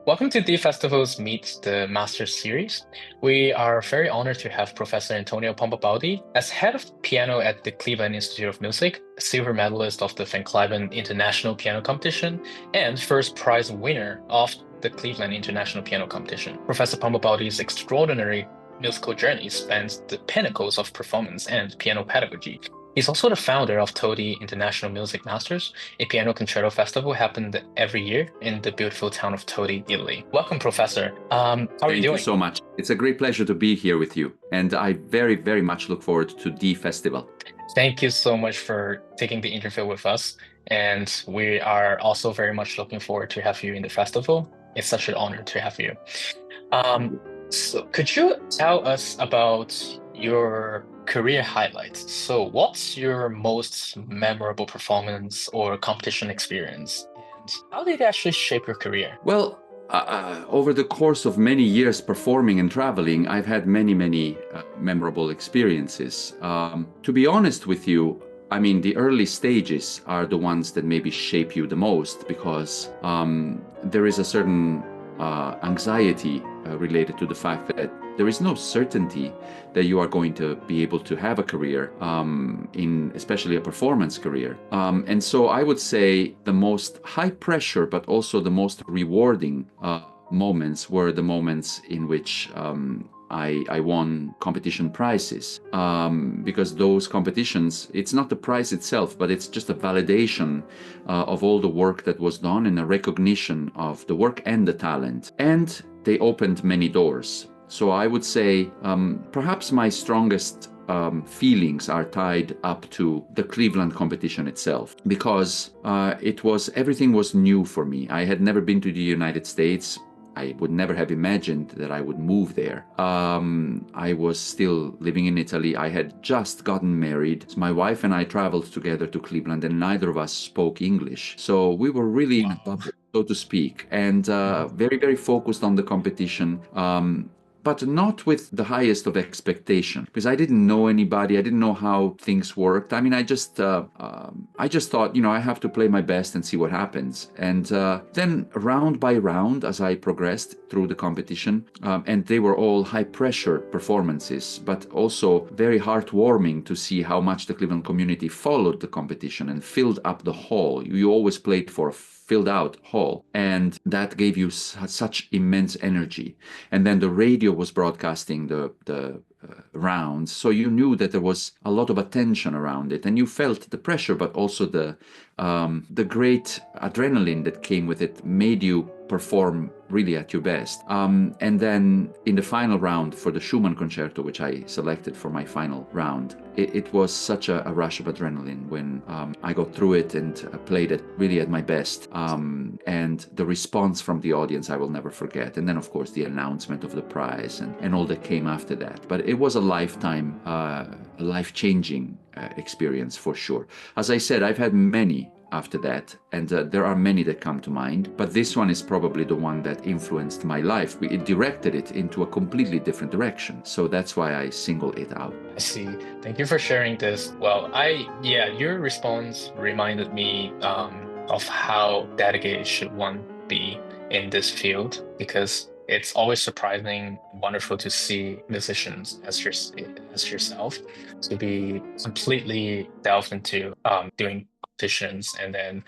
Welcome to DFestival's Meet the Masters series. We are very honored to have Professor Antonio Pompa-Baldi as head of piano at the Cleveland Institute of Music, silver medalist of the Hin-Sing International Piano Competition, and first prize winner of the Cleveland International Piano Competition. Professor Pompa-Baldi's extraordinary musical journey spans the pinnacles of performance and piano pedagogy. He's also the founder of Todi International Music Masters, a piano concerto festival happened every year in the beautiful town of Todi, Italy. Welcome, Professor. How are you doing? Thank you so much. It's a great pleasure to be here with you, and I very, very much look forward to DFestival. Thank you so much for taking the interview with us, and we are also very much looking forward to have you in the festival. It's such an honor to have you. So could you tell us about your career highlights? So what's your most memorable performance or competition experience? And how did it actually shape your career? Well, over the course of many years performing and traveling, I've had many memorable experiences. To be honest with you, I mean, the early stages are the ones that maybe shape you the most because there is a certain anxiety related to the fact that there is no certainty that you are going to be able to have a career, in especially a performance career. And so I would say the most high pressure, but also the most rewarding moments were the moments in which I won competition prizes, because those competitions, it's not the prize itself, but it's just a validation of all the work that was done and a recognition of the work and the talent. And they opened many doors. So I would say perhaps my strongest feelings are tied up to the Cleveland competition itself, because everything was new for me. I had never been to the United States. I would never have imagined that I would move there. I was still living in Italy. I had just gotten married. My wife and I traveled together to Cleveland, and neither of us spoke English. So we were really in a bubble, so to speak, and very, very focused on the competition. But not with the highest of expectation, because I didn't know anybody. I didn't know how things worked. I mean, I just thought, I have to play my best and see what happens. And then round by round, as I progressed through the competition, and they were all high pressure performances, but also very heartwarming to see how much the Cleveland community followed the competition and filled up the hall. You always played for a filled out hall, and that gave you such immense energy. And then the radio was broadcasting the rounds, so you knew that there was a lot of attention around it, and you felt the pressure, but also the great adrenaline that came with it made you perform really at your best. And then in the final round for the Schumann concerto, which I selected for my final round, it was such a rush of adrenaline when I got through it and played it really at my best. And the response from the audience I will never forget. And then, of course, the announcement of the prize and all that came after that. But it was a lifetime, life-changing experience for sure. As I said, I've had many after that, and there are many that come to mind, but this one is probably the one that influenced my life. It directed it into a completely different direction, so that's why I single it out. I see. Thank you for sharing this. Well, your response reminded me of how dedicated should one be in this field, because it's always surprising, wonderful to see musicians as yourself to be completely delved into doing competitions, and then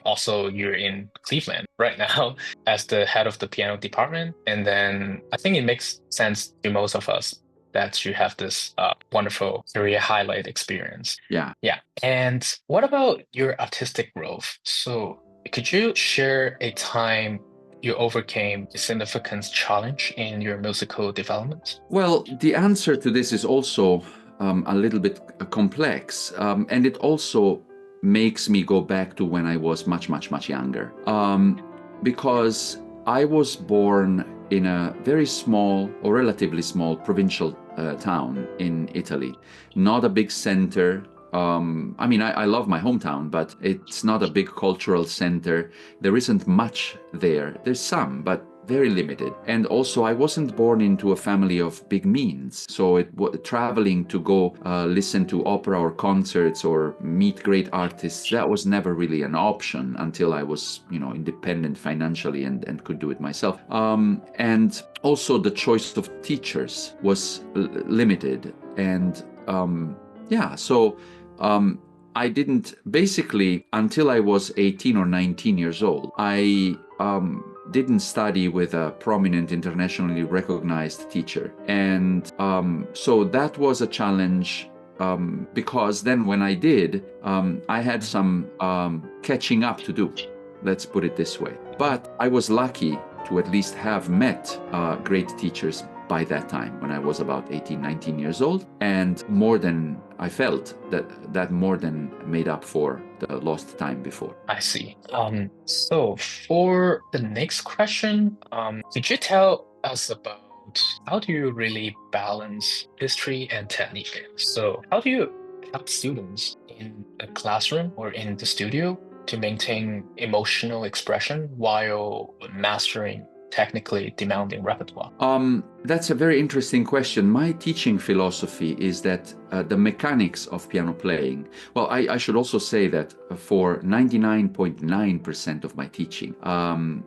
also you're in Cleveland right now as the head of the piano department, and then I think it makes sense to most of us that you have this wonderful career highlight experience. Yeah. And what about your artistic growth? So could you share a time you overcame a significant challenge in your musical development? Well, the answer to this is also a little bit complex, and it also makes me go back to when I was much younger, because I was born in a very small or relatively small provincial town in Italy, not a big center. I mean, I love my hometown, but it's not a big cultural center. There isn't much there. There's some, but very limited. And also, I wasn't born into a family of big means. So traveling to go listen to opera or concerts or meet great artists, that was never really an option until I was, independent financially and could do it myself. And also the choice of teachers was limited. And so I didn't, basically, until I was 18 or 19 years old, I didn't study with a prominent internationally recognized teacher. And so that was a challenge, because then when I did, I had some catching up to do, let's put it this way. But I was lucky to at least have met great teachers by that time, when I was about 18, 19 years old, and I felt that more than made up for the lost time before. I see. So for the next question, could you tell us about how do you really balance history and technique? So how do you help students in a classroom or in the studio to maintain emotional expression while mastering technically demanding repertoire? That's a very interesting question. My teaching philosophy is that the mechanics of piano playing, well, I should also say that for 99.9% of my teaching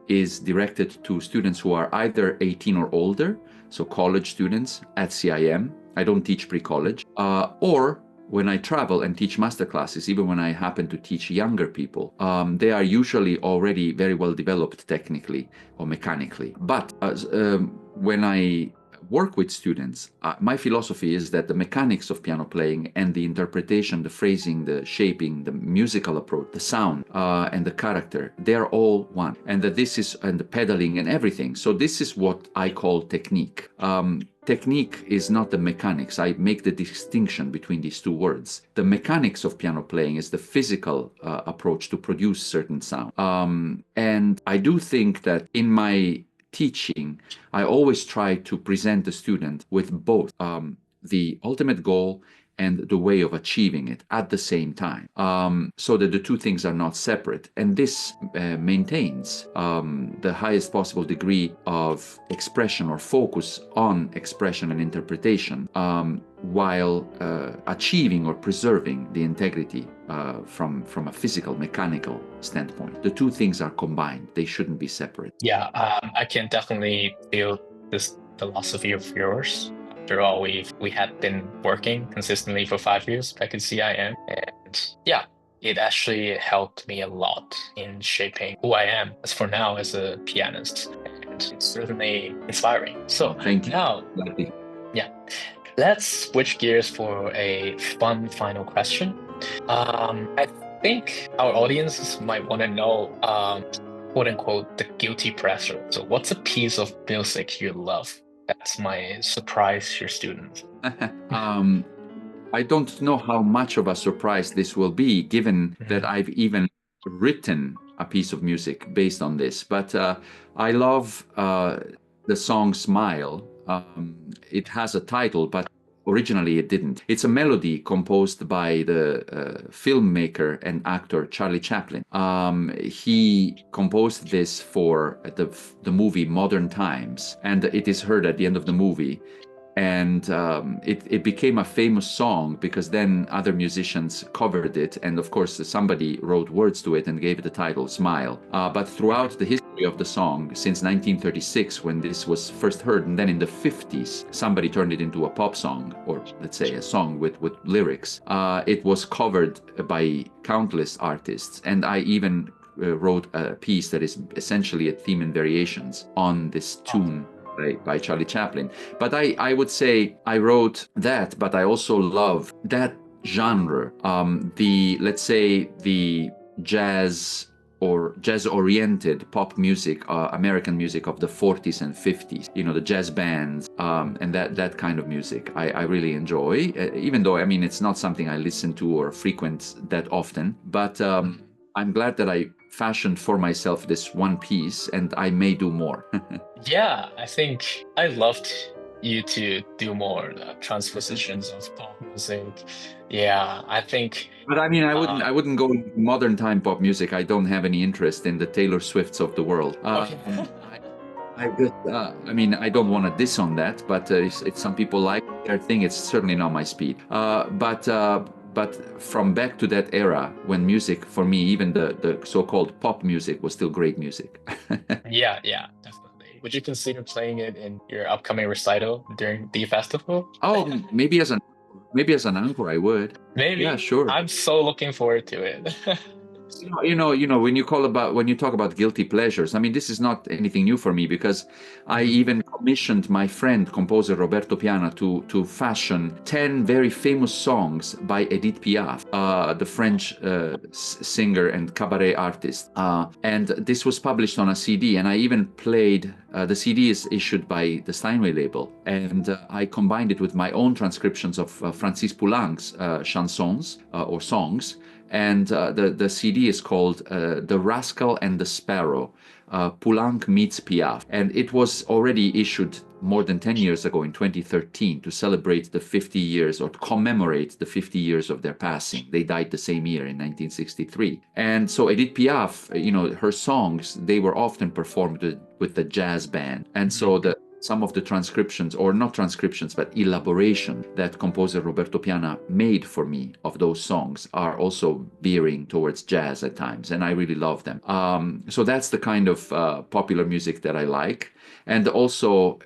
is directed to students who are either 18 or older, so college students at CIM. I don't teach pre-college, or when I travel and teach masterclasses, even when I happen to teach younger people, they are usually already very well developed technically or mechanically. But when I work with students, my philosophy is that the mechanics of piano playing and the interpretation, the phrasing, the shaping, the musical approach, the sound, and the character, they're all one. And that and the pedaling and everything. So this is what I call technique. Technique is not the mechanics. I make the distinction between these two words. The mechanics of piano playing is the physical approach to produce certain sound. And I do think that in my teaching, I always try to present the student with both the ultimate goal and the way of achieving it at the same time, so that the two things are not separate. And this maintains the highest possible degree of expression or focus on expression and interpretation, while achieving or preserving the integrity from a physical, mechanical standpoint. The two things are combined. They shouldn't be separate. Yeah, I can definitely feel this philosophy of yours. After all, we had been working consistently for 5 years back at CIM, and yeah, it actually helped me a lot in shaping who I am as for now as a pianist, and it's certainly inspiring. So Thank you. Now, yeah, let's switch gears for a fun final question. I think our audiences might want to know, quote unquote, the guilty pleasure. So what's a piece of music you love that might surprise your students? I don't know how much of a surprise this will be, given that I've even written a piece of music based on this. But I love the song Smile. It has a title, but originally it didn't. It's a melody composed by the filmmaker and actor Charlie Chaplin. He composed this for the movie Modern Times, and it is heard at the end of the movie. And it became a famous song because then other musicians covered it, and of course somebody wrote words to it and gave it the title Smile. But throughout the history of the song, since 1936 when this was first heard, and then in the 50s somebody turned it into a pop song, or let's say a song with lyrics, it was covered by countless artists, and I even wrote a piece that is essentially a theme and variations on this tune by Charlie Chaplin. But I would say I wrote that, but I also love that genre, let's say the jazz or jazz-oriented pop music, American music of the 40s and 50s, the jazz bands, and that kind of music I really enjoy, even though, it's not something I listen to or frequent that often, but I'm glad that I fashioned for myself this one piece, and I may do more. Yeah, I think I loved you to do more transpositions of pop music. Yeah, I think. But I wouldn't go into modern time pop music. I don't have any interest in the Taylor Swifts of the world. Okay. I mean, I don't want to diss on that, but it's some people like their thing. It's certainly not my speed. But from back to that era when music, for me, even the so-called pop music was still great music. Yeah, yeah, definitely. Would you consider playing it in your upcoming recital during the festival? Oh, maybe as an encore, I would. Yeah, Maybe. sure. I'm so looking forward to it. When you talk about guilty pleasures, I mean, this is not anything new for me because I Mhm. even commissioned my friend, composer Roberto Piana, to fashion 10 very famous songs by Edith Piaf, the French singer and cabaret artist. And this was published on a CD, and I even played. The CD is issued by the Steinway label, and I combined it with my own transcriptions of Francis Poulenc's chansons or songs. And the CD is called The Rascal and the Sparrow, Poulenc meets Piaf. And it was already issued more than 10 years ago in 2013 to celebrate the 50 years or to commemorate the 50 years of their passing. They died the same year in 1963. And so Edith Piaf, her songs, they were often performed with the jazz band. And so some of the transcriptions, or not transcriptions, but elaboration that composer Roberto Piana made for me of those songs are also veering towards jazz at times, and I really love them. So that's the kind of popular music that I like. And also,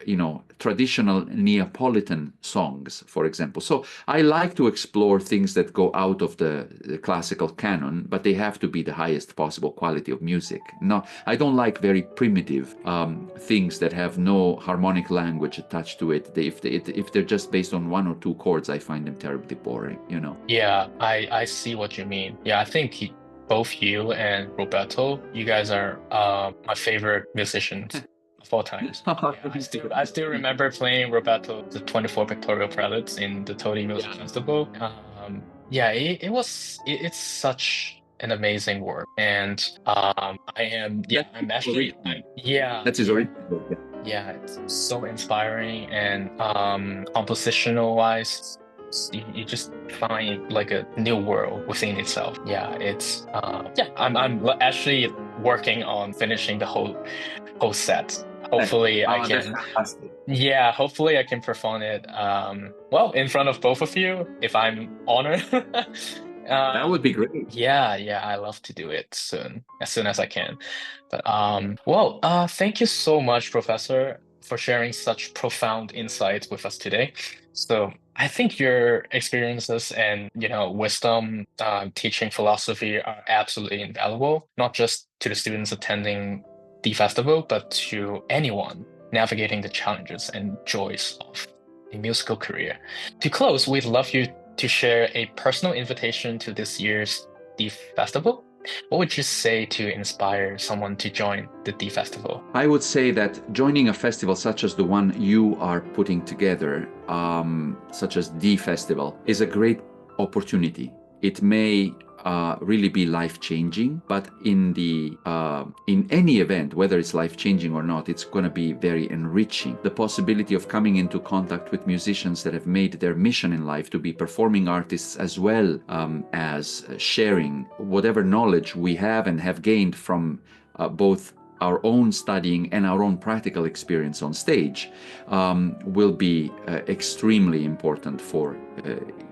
traditional Neapolitan songs, for example. So I like to explore things that go out of the classical canon, but they have to be the highest possible quality of music. No, I don't like very primitive things that have no harmonic language attached to it. If they're just based on one or two chords, I find them terribly boring. Yeah, I see what you mean. Yeah, I think both you and Roberto, you guys are my favorite musicians of all times. Yeah, I still remember playing Roberto the 24 Pictorial Preludes in the Todi Music Festival. Yeah, it's such an amazing work, and I'm actually yeah, That's his yeah. original. Yeah, it's so inspiring and compositional wise, you just find like a new world within itself. Yeah, I'm actually working on finishing the whole set. Hopefully I That's can fantastic. yeah, hopefully I can perform it well in front of both of you if I'm honored. That would be great. Yeah, I love to do it as soon as I can. But thank you so much, Professor, for sharing such profound insights with us today. So I think your experiences and wisdom teaching philosophy are absolutely invaluable, not just to the students attending the festival, but to anyone navigating the challenges and joys of a musical career. To close, we'd love you to share a personal invitation to this year's DFestival. What would you say to inspire someone to join the DFestival? I would say that joining a festival such as the one you are putting together, such as DFestival, is a great opportunity. It may really be life-changing, but in any event, whether it's life-changing or not, it's going to be very enriching. The possibility of coming into contact with musicians that have made their mission in life to be performing artists, as well as sharing whatever knowledge we have and have gained from both our own studying and our own practical experience on stage, will be extremely important for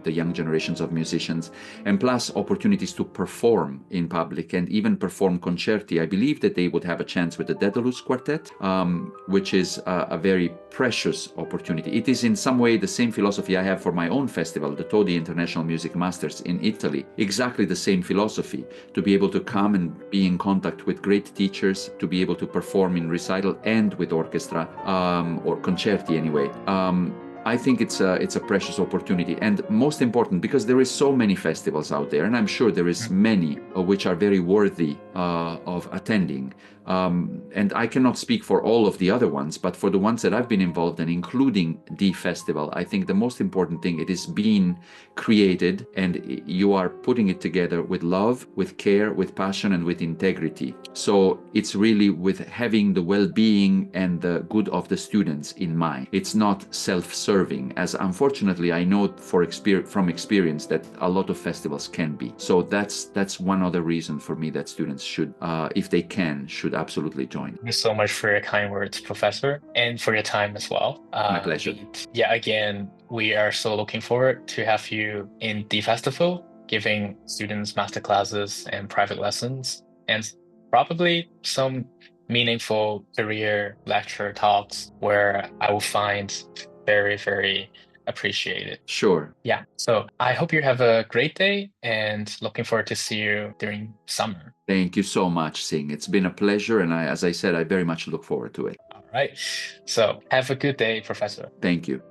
the young generations of musicians, and plus opportunities to perform in public and even perform concerti. I believe that they would have a chance with the Daedalus Quartet, which is a very precious opportunity. It is in some way the same philosophy I have for my own festival, the Todi International Music Masters in Italy. Exactly the same philosophy, to be able to come and be in contact with great teachers, to be able to perform in recital and with orchestra, or concerti anyway. I think it's a precious opportunity, and most important, because there is so many festivals out there, and I'm sure there is many which are very worthy of attending. And I cannot speak for all of the other ones, but for the ones that I've been involved in, including DFestival, I think the most important thing, it is being created, and you are putting it together with love, with care, with passion, and with integrity. So it's really with having the well-being and the good of the students in mind. It's not self-serving, as unfortunately I know from experience that a lot of festivals can be. So that's one other reason for me that students should, if they can, should absolutely join. Thank you so much for your kind words, Professor, and for your time as well. My pleasure. Again, we are so looking forward to have you in DFestival, giving students masterclasses and private lessons, and probably some meaningful career lecture talks where I will find very, very appreciated. Sure. Yeah. So I hope you have a great day and looking forward to see you during summer. Thank you so much, Sing. It's been a pleasure. And as I said, I very much look forward to it. All right. So have a good day, Professor. Thank you.